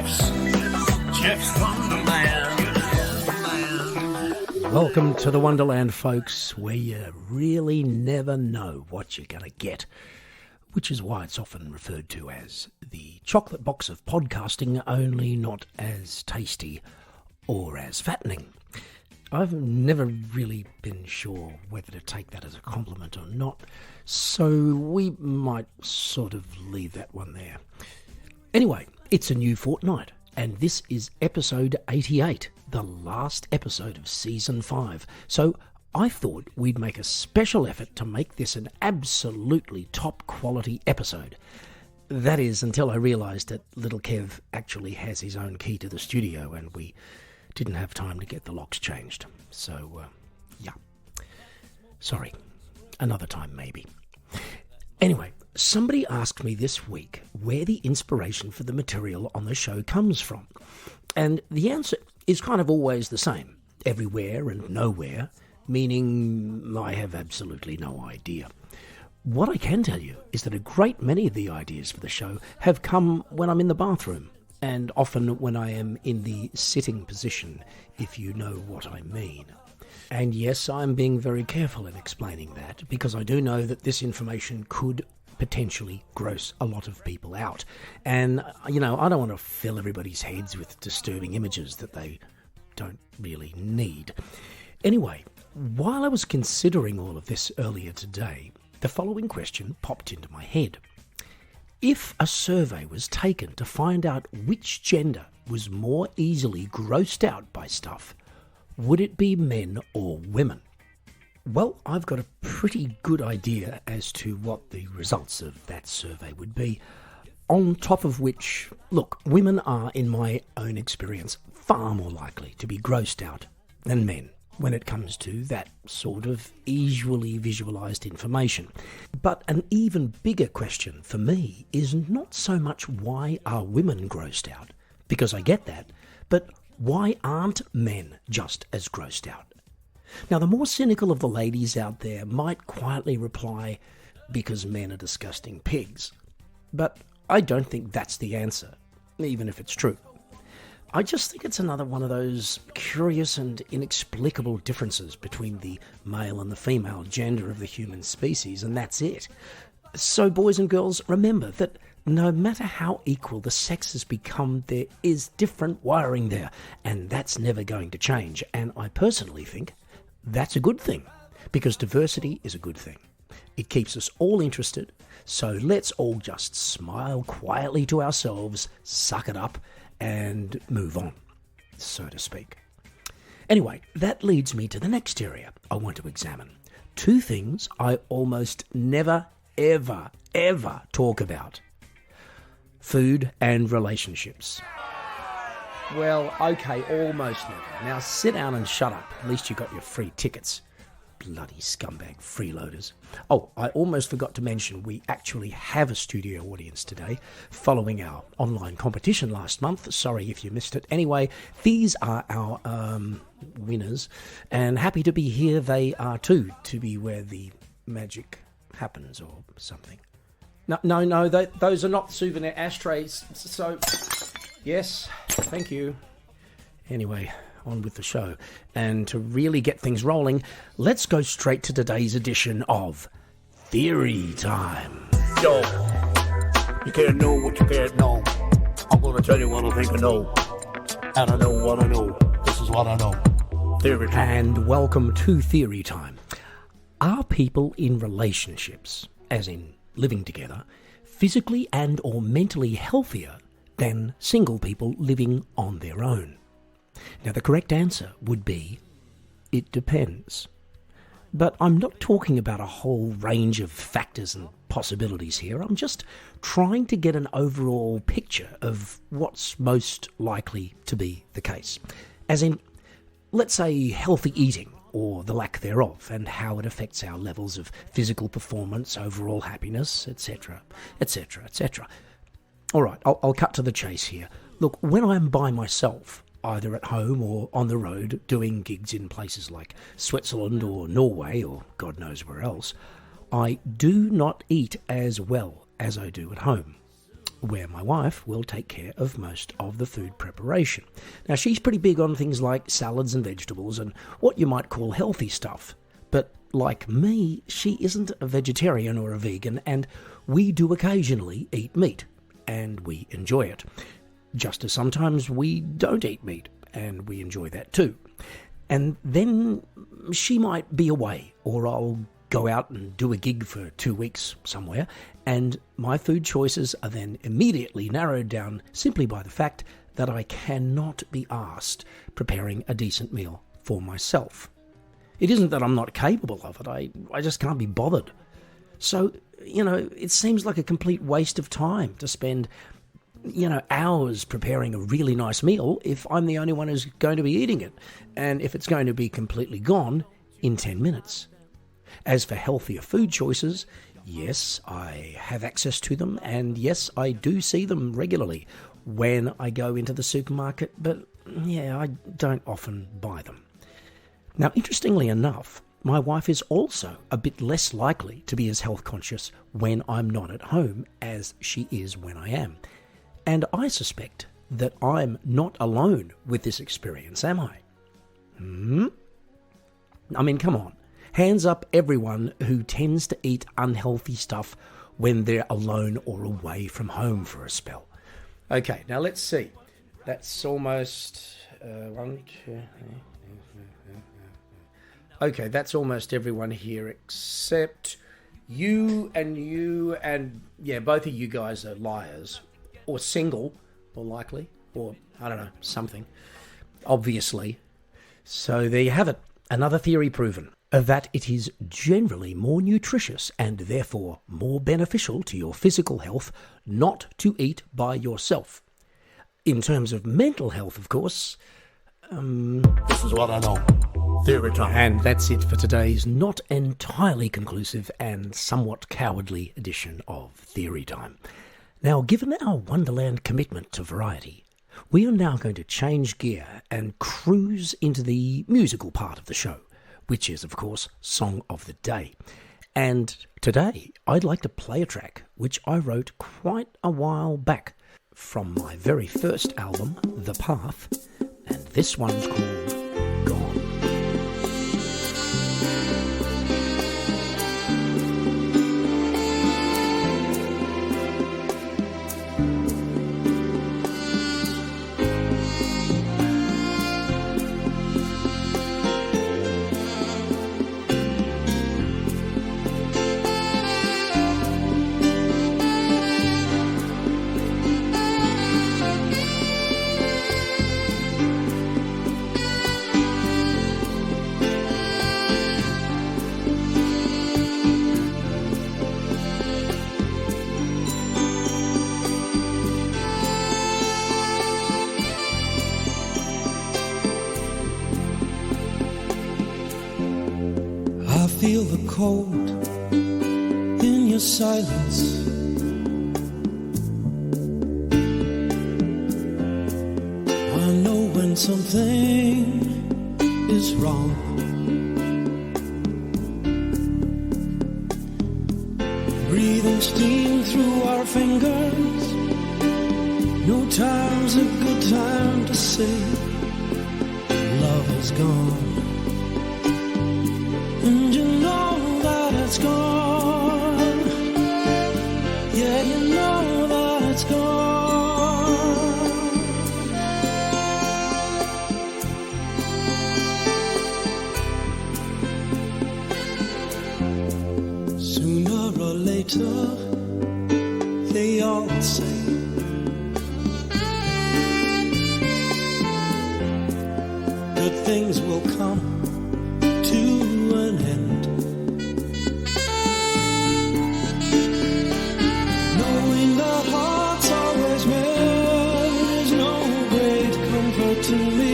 Geoff's Wonderland. Welcome to the Wonderland, folks, where you really never know what you're going to get, which is why it's often referred to as the chocolate box of podcasting, only not as tasty or as fattening. I've never really been sure whether to take that as a compliment or not, so we might sort of leave that one there. Anyway, it's a new fortnight, and this is episode 88, the last episode of season 5. So I thought we'd make a special effort to make this an absolutely top quality episode. That is, until I realised that Little Kev actually has his own key to the studio, and we didn't have time to get the locks changed. So, yeah. Sorry. Another time, maybe. Anyway, somebody asked me this week where the inspiration for the material on the show comes from. And the answer is kind of always the same. Everywhere and nowhere, meaning I have absolutely no idea. What I can tell you is that a great many of the ideas for the show have come when I'm in the bathroom, and often when I am in the sitting position, if you know what I mean. And yes, I'm being very careful in explaining that, because I do know that this information could potentially gross a lot of people out. And, you know, I don't want to fill everybody's heads with disturbing images that they don't really need. Anyway, while I was considering all of this earlier today, the following question popped into my head. If a survey was taken to find out which gender was more easily grossed out by stuff, would it be men or women? Well, I've got a pretty good idea as to what the results of that survey would be. On top of which, look, women are, in my own experience, far more likely to be grossed out than men when it comes to that sort of easily visualised information. But an even bigger question for me is not so much why are women grossed out, because I get that, but why aren't men just as grossed out? Now, the more cynical of the ladies out there might quietly reply, because men are disgusting pigs. But I don't think that's the answer, even if it's true. I just think it's another one of those curious and inexplicable differences between the male and the female gender of the human species, and that's it. So, boys and girls, remember that no matter how equal the sexes become, there is different wiring there, and that's never going to change. And I personally think that's a good thing, because diversity is a good thing. It keeps us all interested, so let's all just smile quietly to ourselves, suck it up, and move on, so to speak. Anyway, that leads me to the next area I want to examine. Two things I almost never, ever, ever talk about. Food and relationships. Well, okay, almost never. Now sit down and shut up. At least you got your free tickets. Bloody scumbag freeloaders. Oh, I almost forgot to mention we actually have a studio audience today following our online competition last month. Sorry if you missed it. Anyway, these are our winners, and happy to be here they are too, to be where the magic happens or something. No, those are not souvenir ashtrays, so yes, thank you. Anyway, on with the show. And to really get things rolling, let's go straight to today's edition of Theory Time. Yo, you can't know what you can't know. I'm gonna tell you what I think I know. And I know what I know. This is what I know. Theory Time. And welcome to Theory Time. Are people in relationships, as in living together, physically and or mentally healthier than single people living on their own? Now, the correct answer would be, it depends. But I'm not talking about a whole range of factors and possibilities here. I'm just trying to get an overall picture of what's most likely to be the case. As in, let's say healthy eating, or the lack thereof, and how it affects our levels of physical performance, overall happiness, etc., etc., etc. All right, I'll cut to the chase here. Look, when I'm by myself, either at home or on the road doing gigs in places like Switzerland or Norway or God knows where else, I do not eat as well as I do at home. where my wife will take care of most of the food preparation. Now, she's pretty big on things like salads and vegetables and what you might call healthy stuff. But like me, she isn't a vegetarian or a vegan, and we do occasionally eat meat, and we enjoy it. Just as sometimes we don't eat meat, and we enjoy that too. And then she might be away, or I'll go out and do a gig for 2 weeks somewhere, and my food choices are then immediately narrowed down simply by the fact that I cannot be asked preparing a decent meal for myself. It isn't that I'm not capable of it, I just can't be bothered. So, it seems like a complete waste of time to spend, hours preparing a really nice meal if I'm the only one who's going to be eating it, and if it's going to be completely gone in 10 minutes. As for healthier food choices, yes, I have access to them, and yes, I do see them regularly when I go into the supermarket, but yeah, I don't often buy them. Now, interestingly enough, my wife is also a bit less likely to be as health conscious when I'm not at home as she is when I am. And I suspect that I'm not alone with this experience, am I? I mean, come on. Hands up everyone who tends to eat unhealthy stuff when they're alone or away from home for a spell. Okay, now let's see. That's almost... Okay, that's almost everyone here except you, and yeah, both of you guys are liars. Or single, more likely. Or, I don't know, something. Obviously. So there you have it. Another theory proven. That it is generally more nutritious and therefore more beneficial to your physical health not to eat by yourself. In terms of mental health, of course, This is what I know. Theory time. and that's it for today's not entirely conclusive and somewhat cowardly edition of Theory Time. Now, given our Wonderland commitment to variety, we are now going to change gear and cruise into the musical part of the show, which is, of course, Song of the Day. And today, I'd like to play a track which I wrote quite a while back from my very first album, The Path, and this one's called Gone. I feel the cold in your silence. I know when something is wrong. Breathing steam through our fingers. No time's a good time to say love is gone. And you know that it's gone. Yeah, you know that it's gone. Sooner or later, they all say good things will come to an end. Knowing that hearts always mend is no great comfort to me.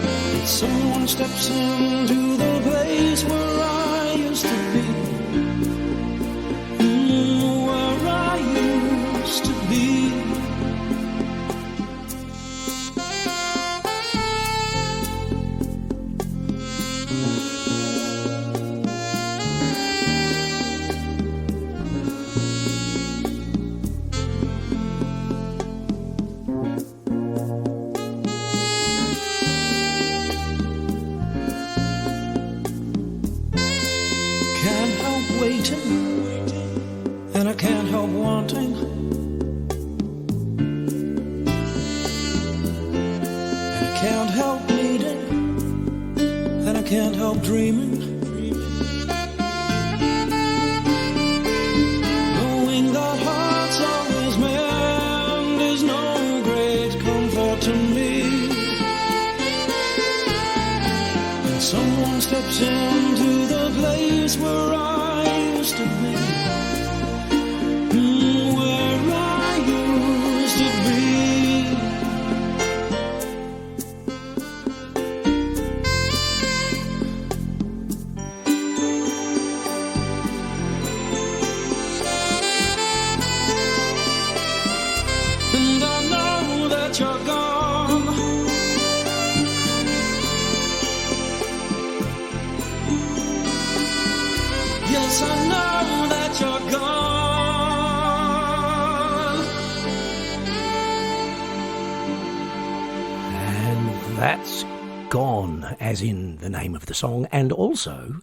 But someone steps into the place where I used to be. Where I used to be. waiting, and I can't help wanting. And I can't help needing, and I can't help dreaming. Knowing that hearts always mend is no great comfort to me. And someone steps into the place where I used to be. Where I used to be. And I know that you're gone. Yes, I know that you're gone. And that's Gone, as in the name of the song, and also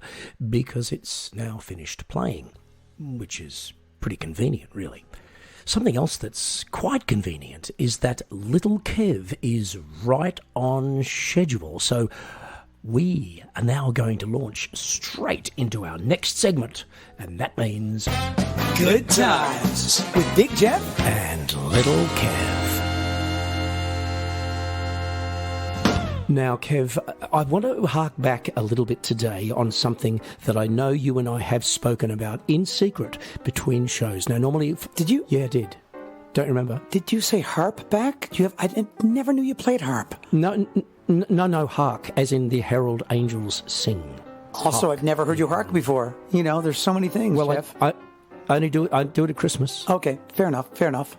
because it's now finished playing, which is pretty convenient, really. Something else that's quite convenient is that Little Kev is right on schedule. So we are now going to launch straight into our next segment, and that means Good Times with Big Geoff and Little Kev. Now, Kev, I want to hark back a little bit today on something that I know you and I have spoken about in secret between shows. Now, normally... Did you? Yeah, I did. Don't remember. Did you say harp back? I never knew you played harp. No, hark, as in the Herald Angels sing. Also, I've never heard you hark before. You know, there's so many things, Well, Geoff. I only do it at Christmas. Okay, fair enough.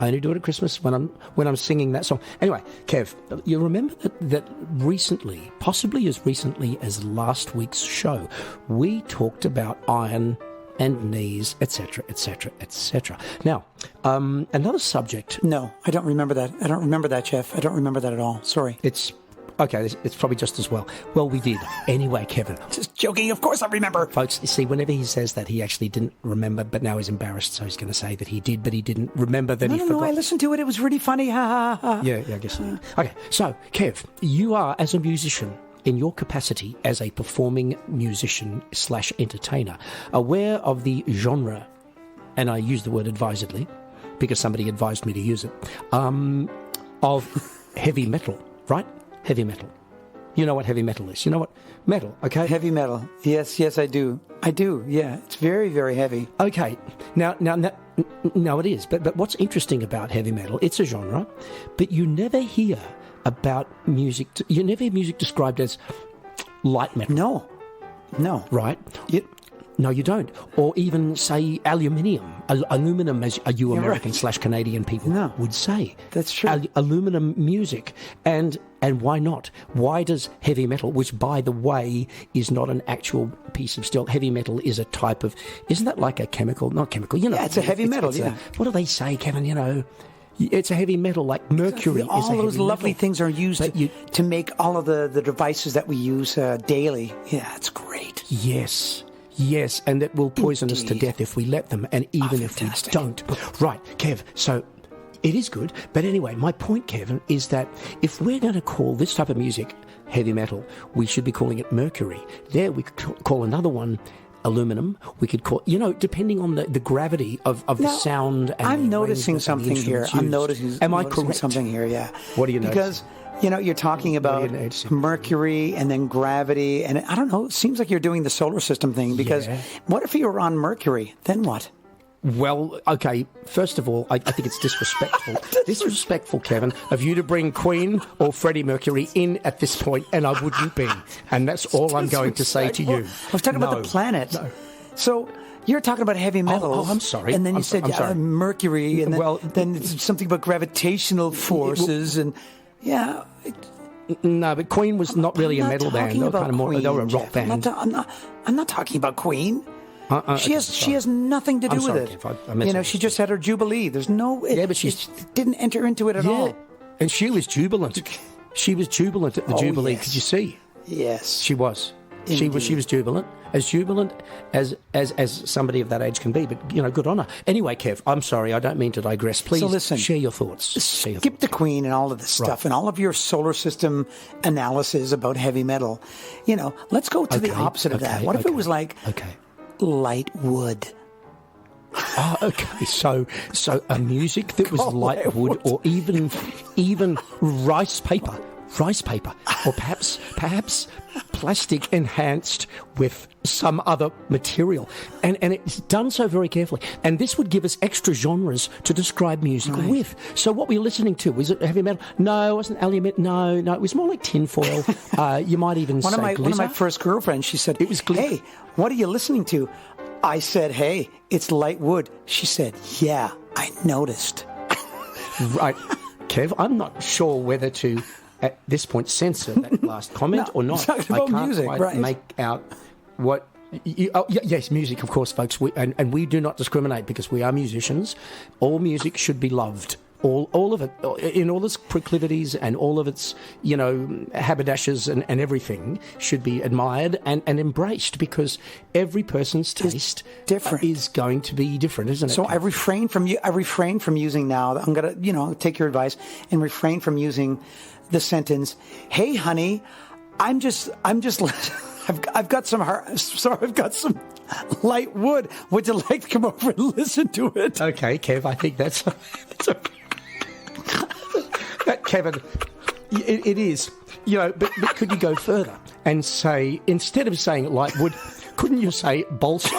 I only do it at Christmas when I'm singing that song. Anyway, Kev, you remember that recently, possibly as recently as last week's show, we talked about iron and knees, etc., etc., etc. Now, another subject. No, I don't remember that. I don't remember that, Geoff. I don't remember that at all. Sorry. It's okay. It's probably just as well. Well, we did anyway, Kevin. Just joking. Of course I remember. Folks, you see, whenever he says that, he actually didn't remember, but now he's embarrassed, so he's going to say that he did, but he didn't remember that he forgot. No, I listened to it. It was really funny. Ha, ha, ha. Yeah, I guess so. Okay, so, Kev, you are, as a musician, in your capacity as a performing musician / entertainer, aware of the genre, and I use the word advisedly, because somebody advised me to use it, of heavy metal, right? Heavy metal. You know what heavy metal is. You know what? Metal, okay? Heavy metal. Yes, I do. I do, yeah. It's very, very heavy. Okay. Now it is. But what's interesting about heavy metal, it's a genre, but you never hear about music. You never hear music described as light metal. No. Right? No, you don't. Or even, say, aluminium. Aluminum, as you American / Canadian people would say. That's true. Aluminum music. And why not? Why does heavy metal, which, by the way, is not an actual piece of steel, heavy metal is a type of... Isn't that like a chemical? Not chemical, you know. Yeah, it's a heavy metal, yeah. What do they say, Kevin, you know? It's a heavy metal, like mercury is a heavy metal. All those lovely things are used to make all of the devices that we use daily. Yeah, it's great. Yes, and it will poison us to death if we let them, and even if we don't. Right, Kev, so it is good. But anyway, my point, Kevin, is that if we're going to call this type of music heavy metal, we should be calling it mercury. There, we could call another one aluminum. We could call, depending on the gravity of the sound. And I'm noticing something here. Am I correct? Something here, yeah. What do you notice? Because... you're talking about mercury and then gravity, and I don't know, it seems like you're doing the solar system thing, because what if you were on Mercury? Then what? Well, okay, first of all, I think it's disrespectful. Disrespectful, Kevin, of you to bring Queen or Freddie Mercury in at this point, and I wouldn't be. And that's all I'm going to say to you. I was talking about the planet. No. So... You're talking about heavy metals. Oh, I'm sorry. And then you said mercury, and then it's something about gravitational forces, and... Yeah. No, but Queen was not really a metal band. They were a rock band. I'm not talking about Queen. She has nothing to do with it. She just had her Jubilee. There's no... but she didn't enter into it at all. And she was jubilant. She was jubilant at the Jubilee. Yes. Could you see? Yes. She was. She was jubilant as somebody of that age can be. But good on her. Anyway, Kev, I'm sorry, I don't mean to digress. Please listen, share your thoughts. Skip the Queen and all of this stuff and all of your solar system analysis about heavy metal. Let's go to the opposite of that. What if it was like light wood? Oh, okay. So a music that was light wood, or even rice paper, or perhaps plastic enhanced with some other material, and it's done so very carefully. And this would give us extra genres to describe music with. So what we're listening to, was it heavy metal? No, it wasn't aluminum. No, it was more like tinfoil. You might even say glitter. One of my first girlfriends, she said, it was glitter. Hey, what are you listening to? I said, hey, it's light wood. She said, yeah, I noticed. Right. Kev, I'm not sure whether to, at this point, censor that last comment or not. I can't music, quite make out what... yes, music, of course, folks. And we do not discriminate because we are musicians. All music should be loved. All of it, in all its proclivities and all of its, haberdashers and everything, should be admired and embraced, because every person's taste is going to be different, isn't it? So I refrain from using now. I'm gonna, take your advice and refrain from using the sentence, "Hey, honey, I've got some light wood. Would you like to come over and listen to it?" Okay, Kev, I think that's Kevin, it is, but could you go further and say, instead of saying light wood, couldn't you say balsa?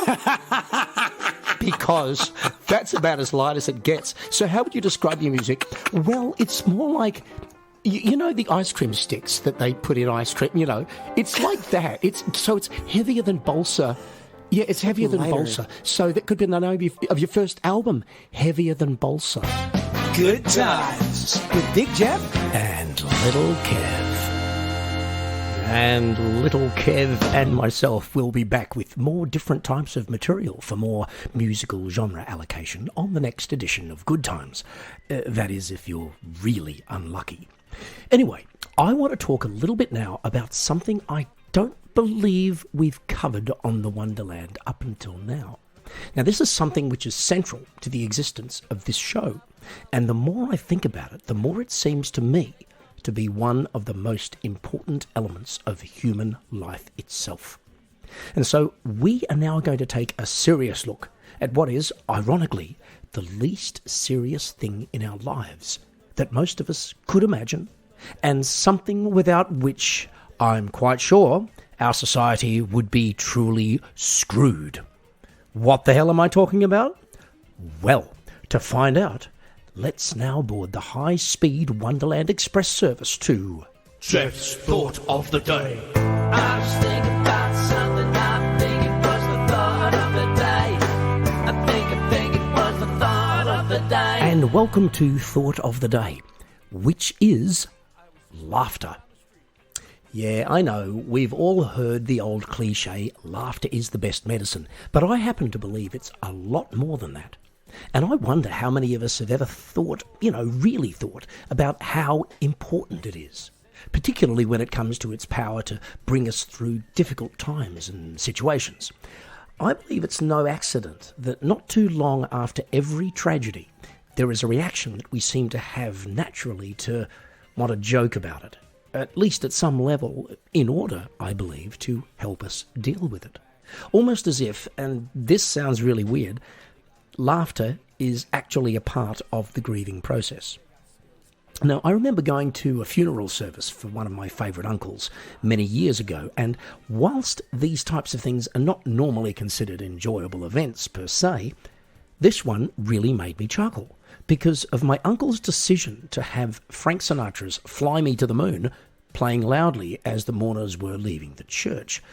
Because that's about as light as it gets. So how would you describe your music? Well, it's more like, the ice cream sticks that they put in ice cream, it's like that. It's heavier than balsa. Yeah, it's heavier than balsa. So that could be the name of your first album, Heavier Than Balsa. Good times with Big Geoff and Little Kev. And Little Kev and myself will be back with more different types of material for more musical genre allocation on the next edition of Good Times. That is, if you're really unlucky. Anyway, I want to talk a little bit now about something I don't believe we've covered on the Wonderland up until now. Now, this is something which is central to the existence of this show, and the more I think about it, the more it seems to me to be one of the most important elements of human life itself. And so we are now going to take a serious look at what is, ironically, the least serious thing in our lives that most of us could imagine, and something without which I'm quite sure our society would be truly screwed. What the hell am I talking about? Well, to find out, let's now board the high-speed Wonderland Express service to Geoff's Thought of the Day. I was thinking about something, I think it was the thought of the day. I think it was the thought of the day. And welcome to Thought of the Day, which is laughter. Yeah, I know, we've all heard the old cliche, laughter is the best medicine, but I happen to believe it's a lot more than that. And I wonder how many of us have ever thought, really thought, about how important it is, particularly when it comes to its power to bring us through difficult times and situations. I believe it's no accident that not too long after every tragedy, there is a reaction that we seem to have naturally to want to joke about it, at least at some level, in order, I believe, to help us deal with it. Almost as if, and this sounds really weird, laughter is actually a part of the grieving process. Now, I remember going to a funeral service for one of my favourite uncles many years ago, and whilst these types of things are not normally considered enjoyable events per se, this one really made me chuckle because of my uncle's decision to have Frank Sinatra's Fly Me to the Moon playing loudly as the mourners were leaving the church.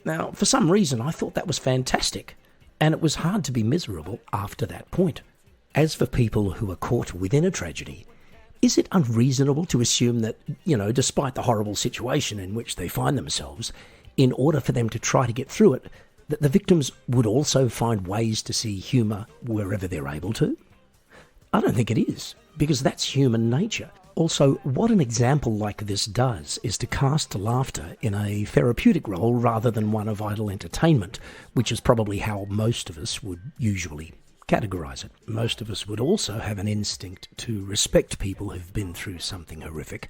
Now, for some reason, I thought that was fantastic, and it was hard to be miserable after that point. As for people who are caught within a tragedy, is it unreasonable to assume that, despite the horrible situation in which they find themselves, in order for them to try to get through it, that the victims would also find ways to see humour wherever they're able to? I don't think it is, because that's human nature. Also, what an example like this does is to cast laughter in a therapeutic role rather than one of idle entertainment, which is probably how most of us would usually categorise it. Most of us would also have an instinct to respect people who've been through something horrific.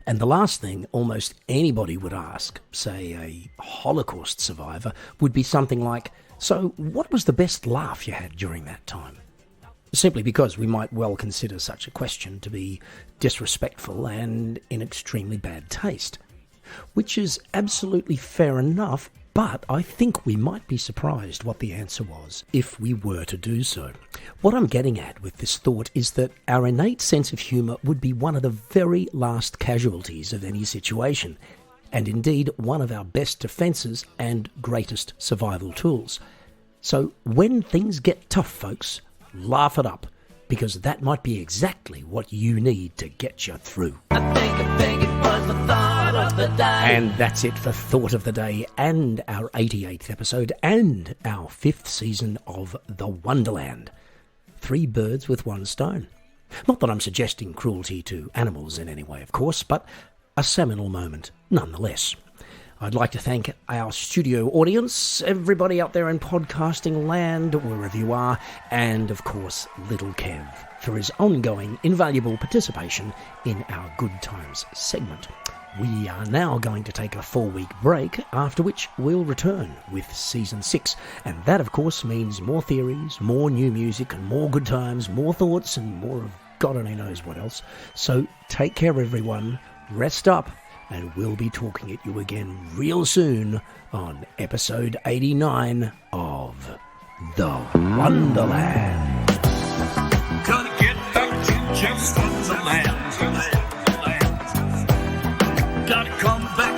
And the last thing almost anybody would ask, say a Holocaust survivor, would be something like, "So what was the best laugh you had during that time?" Simply because we might well consider such a question to be disrespectful and in extremely bad taste. Which is absolutely fair enough, but I think we might be surprised what the answer was if we were to do so. What I'm getting at with this thought is that our innate sense of humour would be one of the very last casualties of any situation, and indeed one of our best defences and greatest survival tools. So when things get tough, folks, laugh it up, because that might be exactly what you need to get you through. I think it was the thought of the day. And that's it for Thought of the Day and our 88th episode and our 5th season of The Wonderland. 3 birds with 1 stone. Not that I'm suggesting cruelty to animals in any way, of course, but a seminal moment nonetheless. I'd like to thank our studio audience, everybody out there in podcasting land, wherever you are, and of course Little Kev for his ongoing invaluable participation in our Good Times segment. We are now going to take a 4-week break, after which we'll return with Season 6, and that of course means more theories, more new music, and more good times, more thoughts, and more of God only knows what else. So take care everyone, rest up, and we'll be talking at you again real soon on episode 89 of The Wonderland. Gotta get back to Geoff's Wonderland. Gotta come back.